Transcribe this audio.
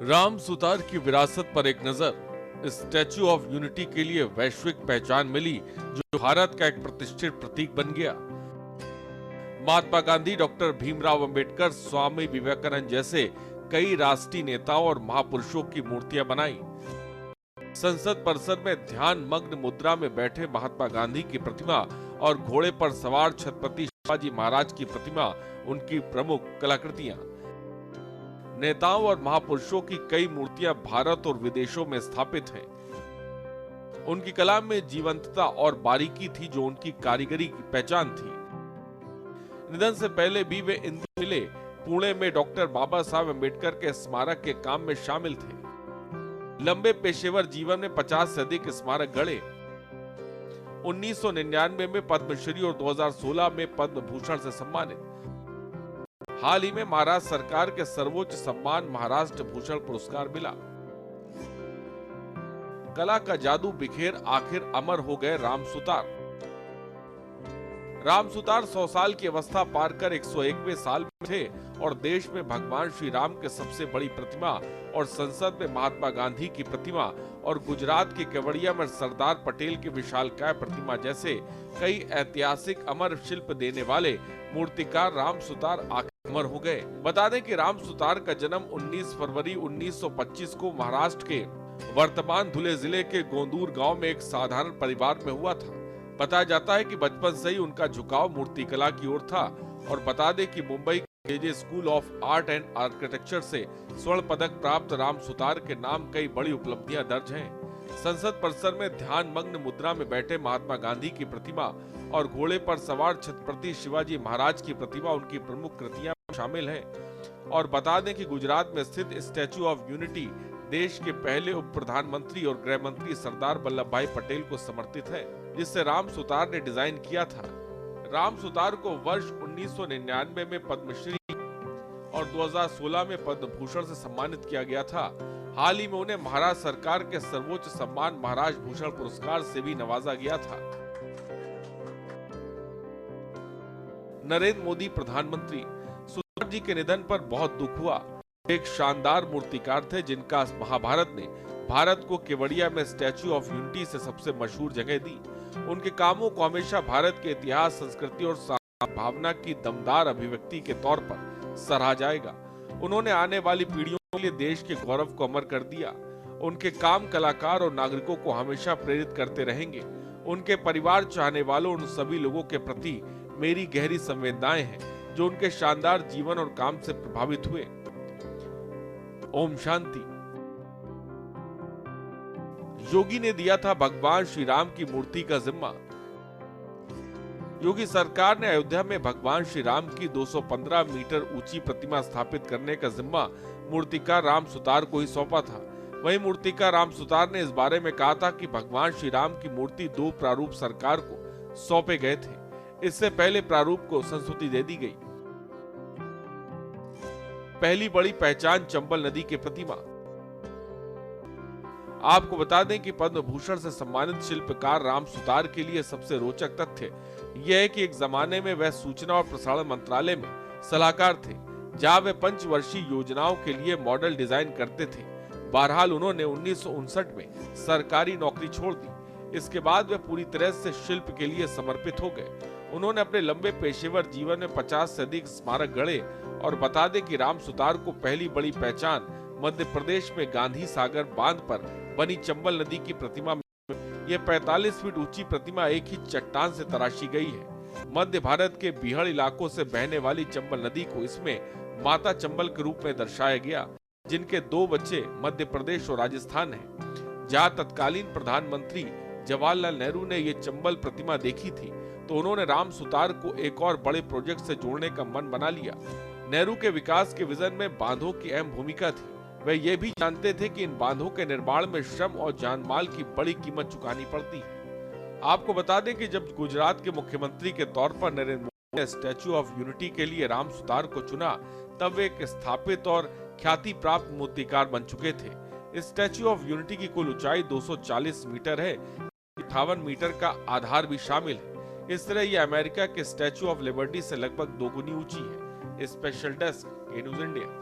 राम सुतार की विरासत पर एक नजर। स्टैच्यू ऑफ यूनिटी के लिए वैश्विक पहचान मिली, जो भारत का एक प्रतिष्ठित प्रतीक बन गया। महात्मा गांधी, डॉक्टर भीमराव अंबेडकर, स्वामी विवेकानंद जैसे कई राष्ट्रीय नेताओं और महापुरुषों की मूर्तियां बनाई। संसद परिसर में ध्यान मग्न मुद्रा में बैठे महात्मा गांधी की प्रतिमा और घोड़े पर सवार छत्रपति शिवाजी महाराज की प्रतिमा उनकी प्रमुख कलाकृतियां। नेताओं और महापुरुषों की कई मूर्तियां भारत और विदेशों में स्थापित हैं। उनकी कला में जीवंतता और बारीकी थी, जो उनकी कारीगरी की पहचान थी। निधन से पहले भी वे इंदौर मिले, पुणे में डॉक्टर बाबा साहब अम्बेडकर के स्मारक के काम में शामिल थे। लंबे पेशेवर जीवन में 50 से अधिक स्मारक गढ़े। 1999 में पद्मश्री और 2016 में पद्म भूषण से सम्मानित। हाल ही में महाराष्ट्र सरकार के सर्वोच्च सम्मान महाराष्ट्र भूषण पुरस्कार मिला। कला का जादू बिखेर आखिर अमर हो गए राम सुतार। राम सुतार 100 साल की अवस्था पार कर 101वें साल में थे और देश में भगवान श्री राम के सबसे बड़ी प्रतिमा और संसद में महात्मा गांधी की प्रतिमा और गुजरात के केवड़िया में सरदार पटेल की विशालकाय प्रतिमा जैसे कई ऐतिहासिक अमर शिल्प देने वाले मूर्तिकार राम सुतार अमर हो गए। बता दें कि राम सुतार का जन्म 19 फरवरी 1925 को महाराष्ट्र के वर्तमान धुले जिले के गोंदूर गांव में एक साधारण परिवार में हुआ था। बताया जाता है कि बचपन से ही उनका झुकाव मूर्तिकला की ओर था और बता दें कि मुंबई के J school of art and architecture से स्वर्ण पदक प्राप्त राम सुतार के नाम कई बड़ी उपलब्धियां दर्ज हैं। संसद परिसर में ध्यान मग्न मुद्रा में बैठे महात्मा गांधी की प्रतिमा और घोड़े पर सवार छत्रपति शिवाजी महाराज की प्रतिमा उनकी प्रमुख कृतियां शामिल हैं। और बता दें कि गुजरात में स्थित स्टैच्यू ऑफ यूनिटी देश के पहले उप प्रधानमंत्री और गृह मंत्री सरदार वल्लभ भाई पटेल को समर्पित है, जिसे राम सुतार ने डिजाइन किया था। राम सुतार को वर्ष 1999 में पद्मश्री और 2016 में पद्म भूषण से सम्मानित किया गया था। हाल ही में उन्हें महाराष्ट्र सरकार के सर्वोच्च सम्मान महाराज भूषण पुरस्कार से भी नवाजा गया था। नरेंद्र मोदी प्रधानमंत्री। सुतार जी के निधन पर बहुत दुख हुआ। एक शानदार मूर्तिकार थे, जिनका महाभारत ने भारत को केवड़िया में स्टैच्यू ऑफ यूनिटी से सबसे मशहूर जगह दी। उनके कामों को हमेशा भारत के इतिहास, संस्कृति और भावना की दमदार अभिव्यक्ति के तौर पर सराहा जाएगा। उन्होंने आने वाली पीढ़ियों के लिए देश के गौरव को अमर कर दिया। उनके काम कलाकार और नागरिकों को हमेशा प्रेरित करते रहेंगे। उनके परिवार, चाहने वालों, उन सभी लोगों के प्रति मेरी गहरी संवेदनाएं हैं, जो उनके शानदार जीवन और काम से प्रभावित हुए। ओम शांति। योगी ने दिया था भगवान श्री राम की मूर्ति का जिम्मा। योगी सरकार ने अयोध्या में भगवान श्री राम की 215 मीटर ऊंची प्रतिमा स्थापित करने का जिम्मा मूर्तिकार राम सुतार को ही सौंपा था। वहीं मूर्तिकार राम सुतार ने इस बारे में कहा था कि भगवान श्री राम की मूर्ति 2 प्रारूप सरकार को सौंपे गए थे। इससे पहले प्रारूप को संस्तुति दे दी गई। पहली बड़ी पहचान चंबल नदी की प्रतिमा। आपको बता दें कि पद्म भूषण से सम्मानित शिल्पकार राम सुतार के लिए सबसे रोचक तथ्य यह है कि एक जमाने में वह सूचना और प्रसारण मंत्रालय में सलाहकार थे, जहां वे पंचवर्षीय योजनाओं के लिए मॉडल डिजाइन करते थे। बहरहाल उन्होंने 1959 में सरकारी नौकरी छोड़ दी। इसके बाद वे पूरी तरह से शिल्प के लिए समर्पित हो गए। उन्होंने अपने लंबे पेशेवर जीवन में 50 से अधिक स्मारक गढ़े और बता दें कि राम सुतार को पहली बड़ी पहचान मध्य प्रदेश में गांधी सागर बांध पर बनी चंबल नदी की प्रतिमा में। यह 45 फीट ऊंची प्रतिमा एक ही चट्टान से तराशी गई है। मध्य भारत के बिहड़ इलाकों से बहने वाली चंबल नदी को इसमें माता चंबल के रूप में दर्शाया गया, जिनके 2 बच्चे मध्य प्रदेश और राजस्थान हैं। जहां तत्कालीन प्रधानमंत्री जवाहरलाल नेहरू ने ये चंबल प्रतिमा देखी थी, तो उन्होंने राम सुतार को एक और बड़े प्रोजेक्ट से जोड़ने का मन बना लिया। नेहरू के विकास के विजन में बांधों की अहम भूमिका थी। वे ये भी जानते थे कि इन बांधों के निर्माण में श्रम और जानमाल की बड़ी कीमत चुकानी पड़ती है। आपको बता दें कि जब गुजरात के मुख्यमंत्री के तौर पर नरेंद्र मोदी ने स्टैच्यू ऑफ यूनिटी के लिए राम सुतार को चुना, तब वे एक स्थापित और ख्याति प्राप्त मूर्तिकार बन चुके थे। इस स्टैच्यू ऑफ यूनिटी की कुल ऊंचाई 240 मीटर है। 58 मीटर का आधार भी शामिल है। इस तरह यह अमेरिका के स्टैच्यू ऑफ लिबर्टी से लगभग 2 गुनी ऊंची है। Special desk, news India.